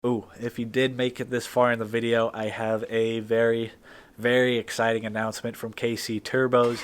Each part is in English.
Ooh, if you did make it this far in the video, I have a very, very exciting announcement from KC Turbos.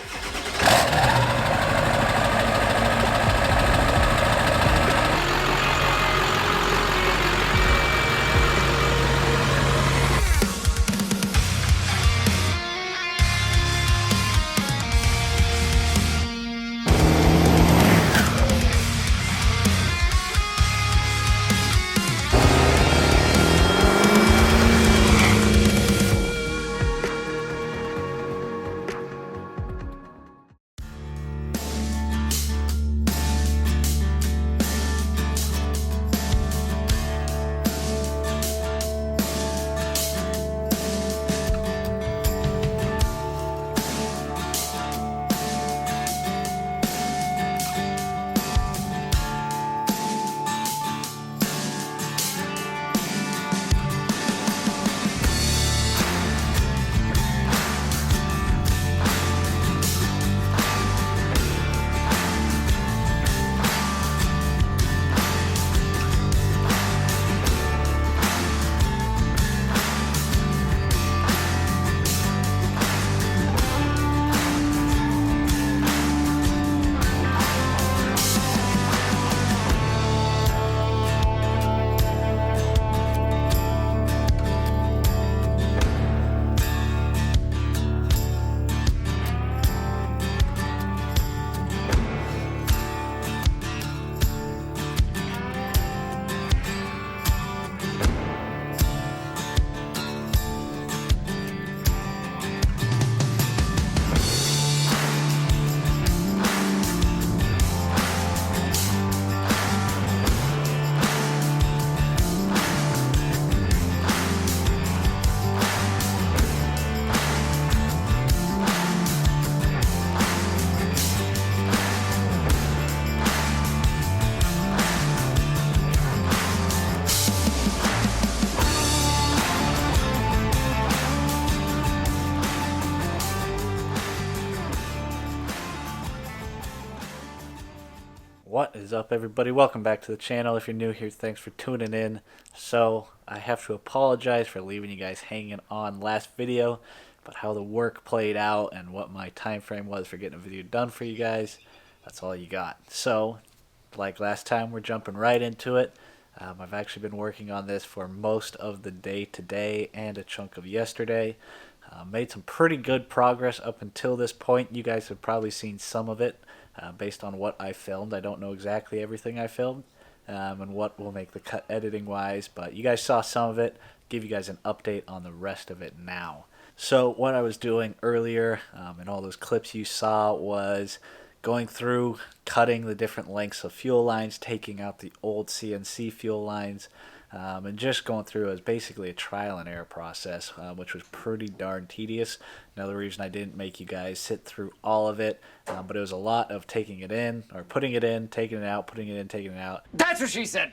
What is up, everybody? Welcome back to the channel. If you're new here, thanks for tuning in. So I have to apologize for leaving you guys hanging on last video about how the work played out and what my time frame was for getting a video done for you guys. That's all you got. So like last time, we're jumping right into it. I've actually been working on this for most of the day today and a chunk of yesterday. Made some pretty good progress up until this point. You guys have probably seen some of it based on what I filmed. I don't know exactly everything I filmed and what will make the cut editing wise, but you guys saw some of it. Give you guys an update on the rest of it now. So what I was doing earlier in all those clips you saw was going through, cutting the different lengths of fuel lines, taking out the old CNC fuel lines, and just going through as basically a trial and error process, which was pretty darn tedious. Another reason I didn't make you guys sit through all of it, but it was a lot of taking it in, or putting it in, taking it out, putting it in, taking it out. That's what she said.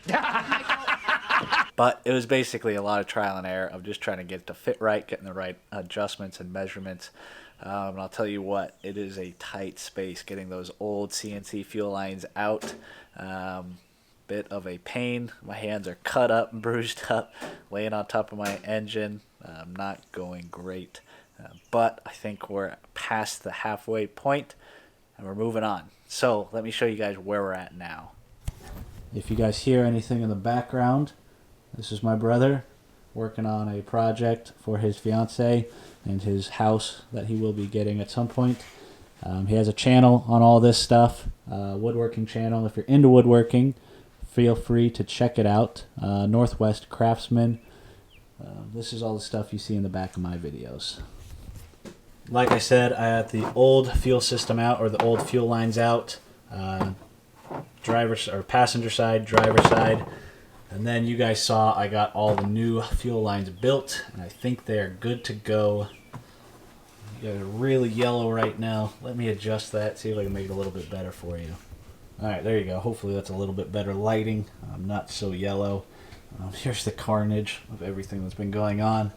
But it was basically a lot of trial and error of just trying to get it to fit right, getting the right adjustments and measurements. And I'll tell you what, it is a tight space getting those old CNC fuel lines out. Bit of a pain. My hands are cut up and bruised up, laying on top of my engine. Not going great. But I think we're past the halfway point and we're moving on. So let me show you guys where we're at now. If you guys hear anything in the background, this is my brother working on a project for his fiance and his house that he will be getting at some point. He has a channel on all this stuff, woodworking channel. If you're into woodworking, feel free to check it out. Northwest Craftsman. This is all the stuff you see in the back of my videos. Like I said, I had the old fuel system out, or the old fuel lines out. Driver's or passenger side, driver side. And then you guys saw I got all the new fuel lines built, and I think they are good to go. You guys are really yellow right now. Let me adjust that, see if I can make it a little bit better for you. Alright, there you go. Hopefully that's a little bit better lighting. Not so yellow. Here's the carnage of everything that's been going on.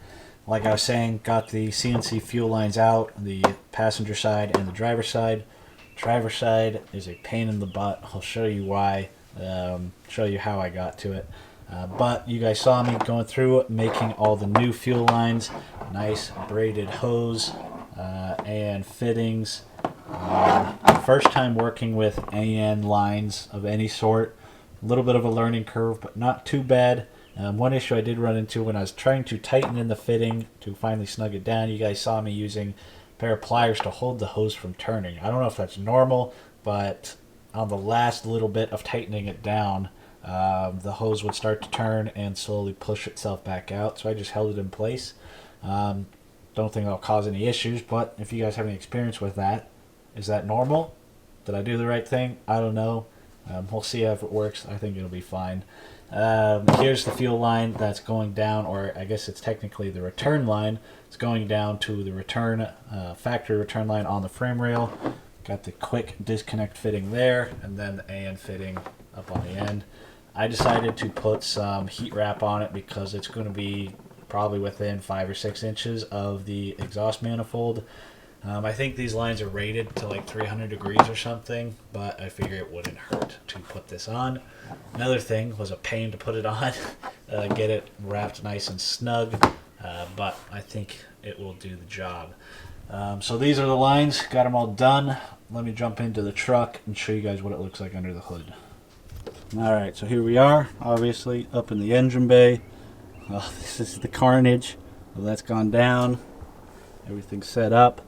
Like I was saying, got the CNC fuel lines out, the passenger side and the driver side. Driver side is a pain in the butt. I'll show you why. Show you how I got to it. But you guys saw me going through making all the new fuel lines, nice braided hose and fittings. First time working with AN lines of any sort. A little bit of a learning curve, but not too bad. One issue I did run into when I was trying to tighten in the fitting to finally snug it down, you guys saw me using a pair of pliers to hold the hose from turning. I don't know if that's normal, but on the last little bit of tightening it down, the hose would start to turn and slowly push itself back out. So I just held it in place. Don't think that'll cause any issues, but if you guys have any experience with that, is that normal? Did I do the right thing? I don't know. We'll see if it works. I think it'll be fine. Here's the fuel line that's going down, or I guess it's technically the return line. It's going down to the return factory return line on the frame rail. Got the quick disconnect fitting there, and then the AN fitting up on the end. I decided to put some heat wrap on it because it's going to be probably within 5 or 6 inches of the exhaust manifold. I think these lines are rated to like 300 degrees or something, but I figure it wouldn't hurt to put this on. Another thing was a pain to put it on, get it wrapped nice and snug, but I think it will do the job. So these are the lines, got them all done. Let me jump into the truck and show you guys what it looks like under the hood. Alright, so here we are, obviously up in the engine bay. Oh, this is the carnage. Well, that's gone down. Everything's set up.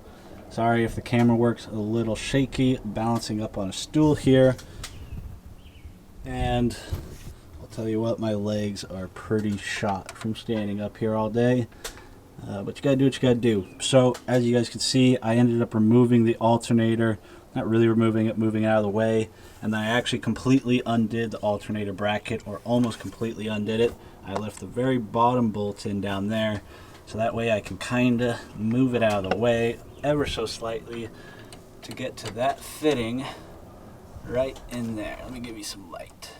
Sorry if the camera works a little shaky, balancing up on a stool here. And I'll tell you what, my legs are pretty shot from standing up here all day. But you gotta do what you gotta do. So as you guys can see, I ended up removing the alternator. Not really removing it, moving it out of the way. And then I actually completely undid the alternator bracket, or almost completely undid it. I left the very bottom bolts in down there, so that way I can kinda move it out of the way ever so slightly to get to that fitting right in there. Let me give you some light.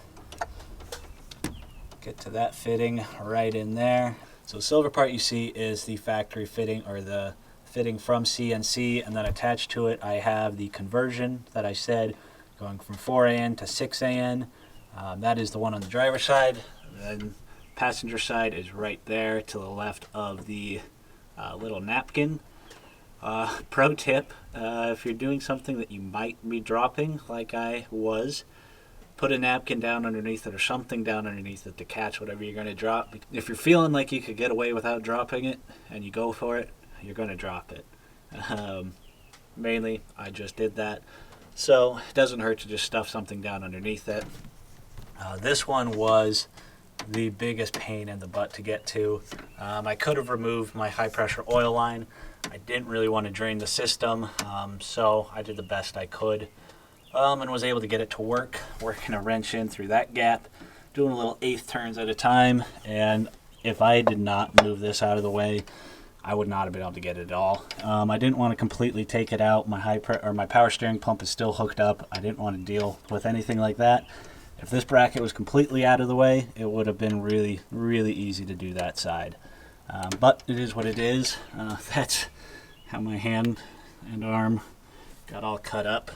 Get to that fitting right in there. So the silver part you see is the factory fitting, or the fitting from CNC, and then attached to it I have the conversion that I said, going from 4AN to 6AN. That is the one on the driver's side. And then passenger side is right there to the left of the little napkin. Pro tip, if you're doing something that you might be dropping, like I was, put a napkin down underneath it or something down underneath it to catch whatever you're going to drop. If you're feeling like you could get away without dropping it and you go for it, you're going to drop it. Mainly, I just did that. So it doesn't hurt to just stuff something down underneath it. This one was the biggest pain in the butt to get to. I could have removed my high pressure oil line. I didn't really want to drain the system, so I did the best I could, and was able to get it to work, working a wrench in through that gap, doing a little 1/8 turns at a time. And if I did not move this out of the way, I would not have been able to get it at all. I didn't want to completely take it out. My my power steering pump is still hooked up. I didn't want to deal with anything like that. If this bracket was completely out of the way, it would have been really, really easy to do that side. But it is what it is. That's how my hand and arm got all cut up.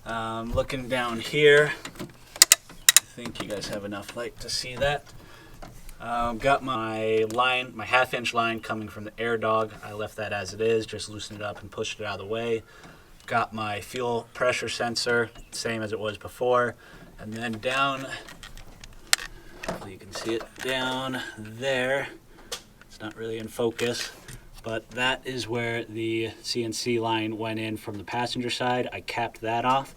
Looking down here, I think you guys have enough light to see that. Got my line, my 1/2 inch line coming from the air dog. I left that as it is, just loosened it up and pushed it out of the way. Got my fuel pressure sensor, same as it was before. And then down, hopefully you can see it, down there, it's not really in focus, but that is where the CNC line went in from the passenger side. I capped that off.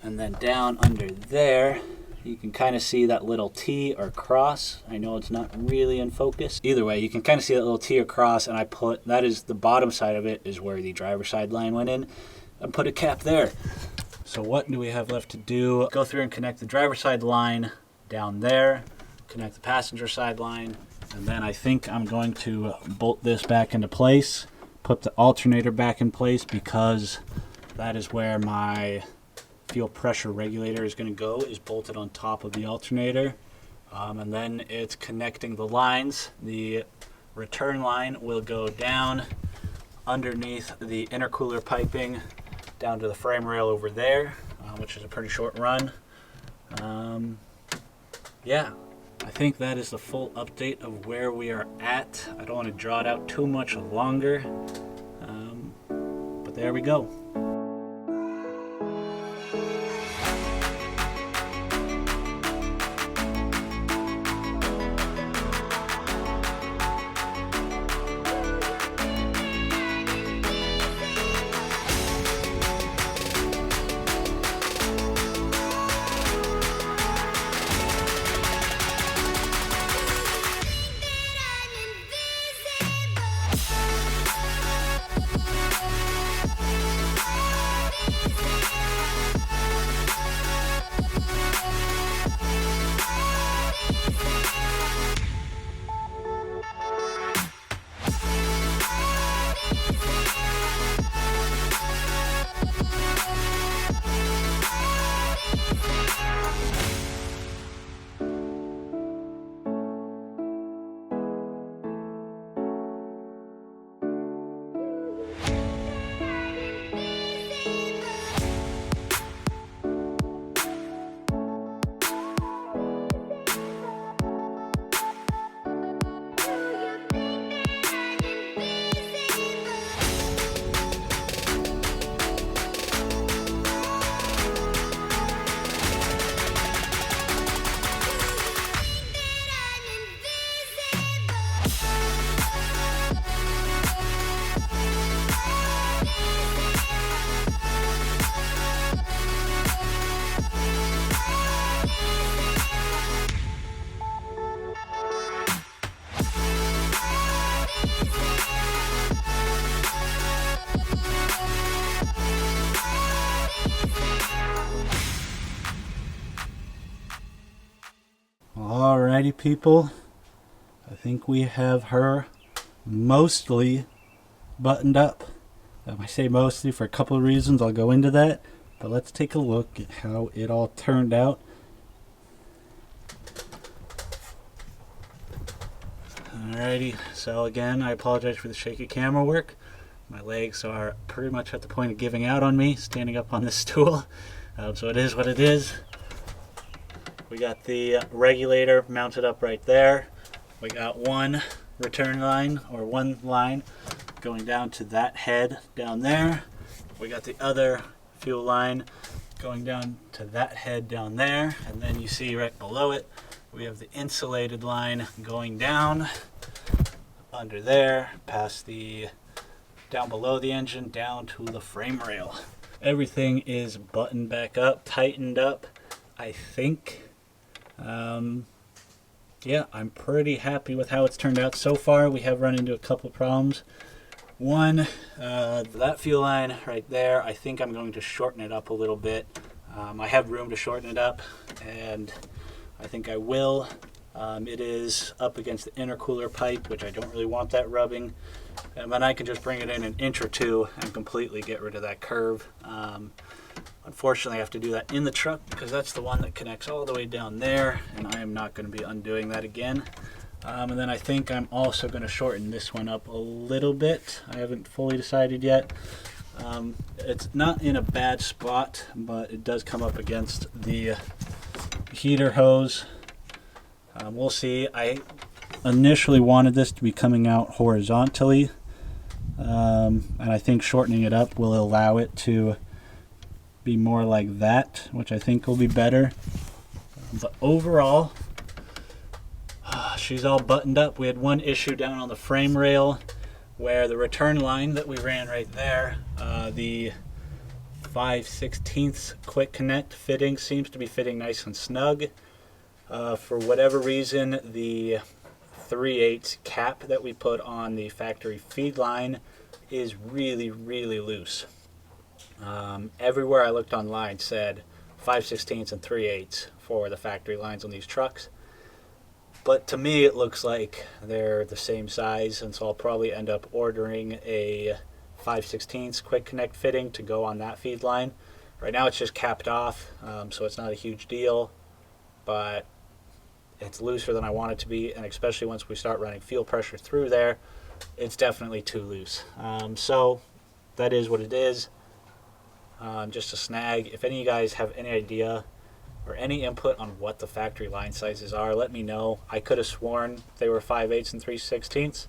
And then down under there, you can kind of see that little T or cross. I know it's not really in focus. Either way, you can kind of see that little T or cross, and I put, that is the bottom side of it, is where the driver's side line went in. I put a cap there. So what do we have left to do? Go through and connect the driver's side line down there, connect the passenger side line, and then I think I'm going to bolt this back into place, put the alternator back in place, because that is where my fuel pressure regulator is going to go, is bolted on top of the alternator. And then it's connecting the lines. The return line will go down underneath the intercooler piping down to the frame rail over there, which is a pretty short run. Yeah, I think that is the full update of where we are at. I don't want to draw it out too much longer, but there we go. Alrighty, people, I think we have her mostly buttoned up. I say mostly for a couple of reasons. I'll go into that, but let's take a look at how it all turned out. Alrighty, so again, I apologize for the shaky camera work. My legs are pretty much at the point of giving out on me standing up on this stool, so it is what it is. We got the regulator mounted up right there. We got one return line, or one line, going down to that head down there. We got the other fuel line going down to that head down there. And then you see right below it, we have the insulated line going down under there, past the, down below the engine, down to the frame rail. Everything is buttoned back up, tightened up, I think. Yeah, I'm pretty happy with how it's turned out so far. We have run into a couple problems. One, that fuel line right there, I think I'm going to shorten it up a little bit. I have room to shorten it up, and I think I will. It is up against the intercooler pipe, which I don't really want that rubbing. And then I can just bring it in an inch or two and completely get rid of that curve. Unfortunately, I have to do that in the truck because that's the one that connects all the way down there, and I am not going to be undoing that again. And then I think I'm also going to shorten this one up a little bit. I haven't fully decided yet. It's not in a bad spot, but it does come up against the heater hose. We'll see. I initially wanted this to be coming out horizontally, and I think shortening it up will allow it to be more like that, which I think will be better. But overall, she's all buttoned up. We had one issue down on the frame rail where the return line that we ran right there, the 5/16 quick connect fitting seems to be fitting nice and snug. For whatever reason, the 3/8 cap that we put on the factory feed line is really, really loose. Everywhere I looked online said 5/16 and 3/8 for the factory lines on these trucks. But to me, it looks like they're the same size, and so I'll probably end up ordering a 5/16 quick connect fitting to go on that feed line. Right now it's just capped off, so it's not a huge deal, but it's looser than I want it to be, and especially once we start running fuel pressure through there, it's definitely too loose. So that is what it is. Just a snag. If any of you guys have any idea or any input on what the factory line sizes are, let me know. I could have sworn they were 5/8 and 3/16,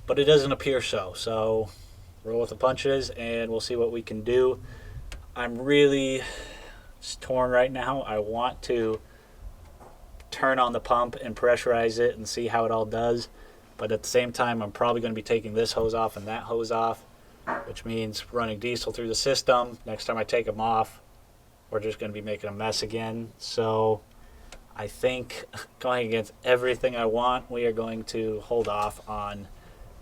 but it doesn't appear so. So roll with the punches and we'll see what we can do. I'm really torn right now. I want to turn on the pump and pressurize it and see how it all does, but at the same time I'm probably going to be taking this hose off and that hose off, which means running diesel through the system. Next time I take them off, we're just going to be making a mess again. So I think, going against everything I want, we are going to hold off on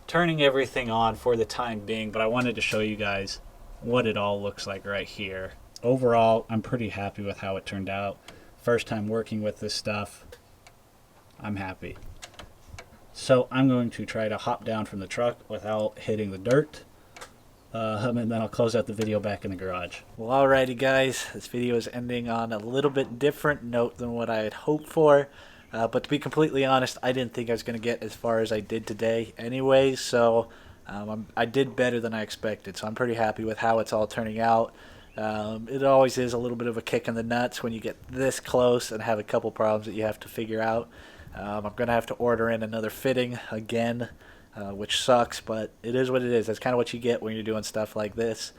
turning everything on for the time being, but I wanted to show you guys what it all looks like right here. Overall, I'm pretty happy with how it turned out. First time working with this stuff, I'm happy. So I'm going to try to hop down from the truck without hitting the dirt, and then I'll close out the video back in the garage. Well, alrighty guys, this video is ending on a little bit different note than what I had hoped for. But to be completely honest, I didn't think I was going to get as far as I did today anyway, so I did better than I expected, so I'm pretty happy with how it's all turning out. It always is a little bit of a kick in the nuts when you get this close and have a couple problems that you have to figure out. I'm going to have to order in another fitting again, which sucks, but it is what it is. That's kind of what you get when you're doing stuff like this.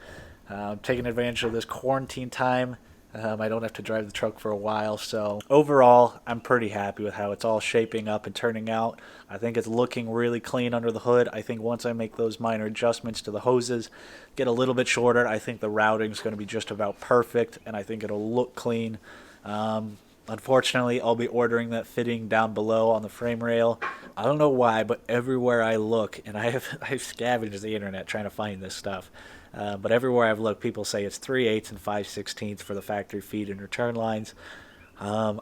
Taking advantage of this quarantine time. I don't have to drive the truck for a while, so overall I'm pretty happy with how it's all shaping up and turning out. I think it's looking really clean under the hood. I think once I make those minor adjustments to the hoses, get a little bit shorter, I think the routing is going to be just about perfect, and I think it'll look clean. Unfortunately, I'll be ordering that fitting down below on the frame rail. I don't know why, but everywhere I look, and I've scavenged the internet trying to find this stuff, but everywhere I've looked, people say it's 3/8 and 5/16 for the factory feed and return lines.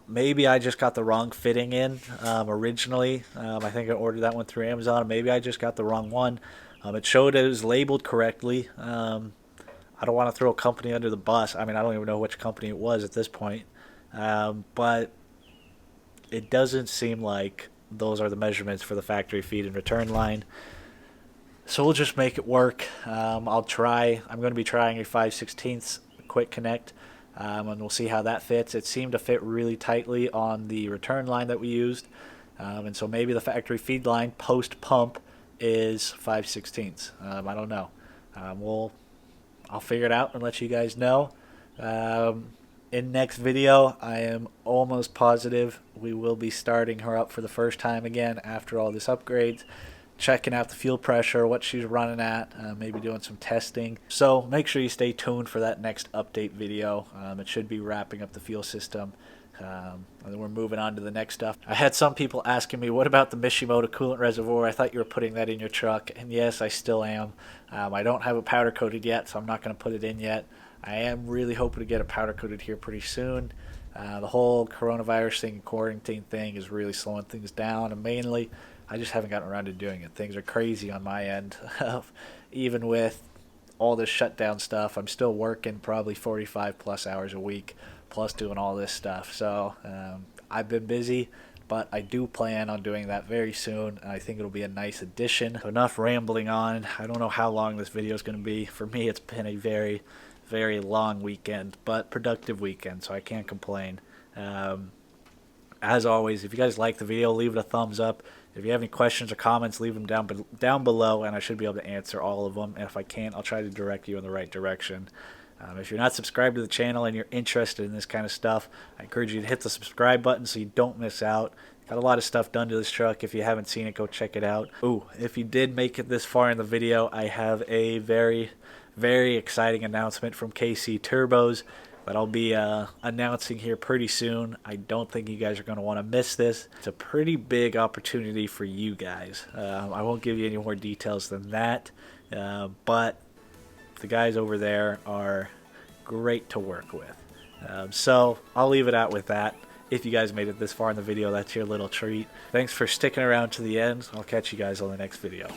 Maybe I just got the wrong fitting in originally. I think I ordered that one through Amazon. Maybe I just got the wrong one. It showed it was labeled correctly. I don't want to throw a company under the bus. I mean, I don't even know which company it was at this point. But it doesn't seem like those are the measurements for the factory feed and return line. So we'll just make it work. I'll try. I'm going to be trying a 5/16 quick connect, and we'll see how that fits. It seemed to fit really tightly on the return line that we used, and so maybe the factory feed line post pump is 5/16. I don't know. I'll figure it out and let you guys know. In next video, I am almost positive we will be starting her up for the first time again after all this upgrades, checking out the fuel pressure, what she's running at, maybe doing some testing. So make sure you stay tuned for that next update video. It should be wrapping up the fuel system, and then we're moving on to the next stuff. I had some people asking me, what about the Mishimoto coolant reservoir? I thought you were putting that in your truck, and yes, I still am. I don't have it powder coated yet, so I'm not going to put it in yet. I am really hoping to get it powder coated here pretty soon. The whole coronavirus thing, quarantine thing is really slowing things down, and mainly I just haven't gotten around to doing it. Things are crazy on my end. Even with all this shutdown stuff, I'm still working probably 45 plus hours a week, plus doing all this stuff. So I've been busy, but I do plan on doing that very soon, and I think it'll be a nice addition. So enough rambling on. I don't know how long this video is going to be. For me, it's been a very long weekend, but productive weekend, so I can't complain. As always, if you guys like the video, leave it a thumbs up. If you have any questions or comments, leave them down below, and I should be able to answer all of them. And if I can't, I'll try to direct you in the right direction. If you're not subscribed to the channel and you're interested in this kind of stuff, I encourage you to hit the subscribe button so you don't miss out. Got a lot of stuff done to this truck. If you haven't seen it, go check it out. Ooh, if you did make it this far in the video, I have a very exciting announcement from KC Turbos that I'll be announcing here pretty soon. I don't think you guys are going to want to miss this. It's a pretty big opportunity for you guys. I won't give you any more details than that, but the guys over there are great to work with. So I'll leave it out with that. If you guys made it this far in the video, that's your little treat. Thanks for sticking around to the end. I'll catch you guys on the next video.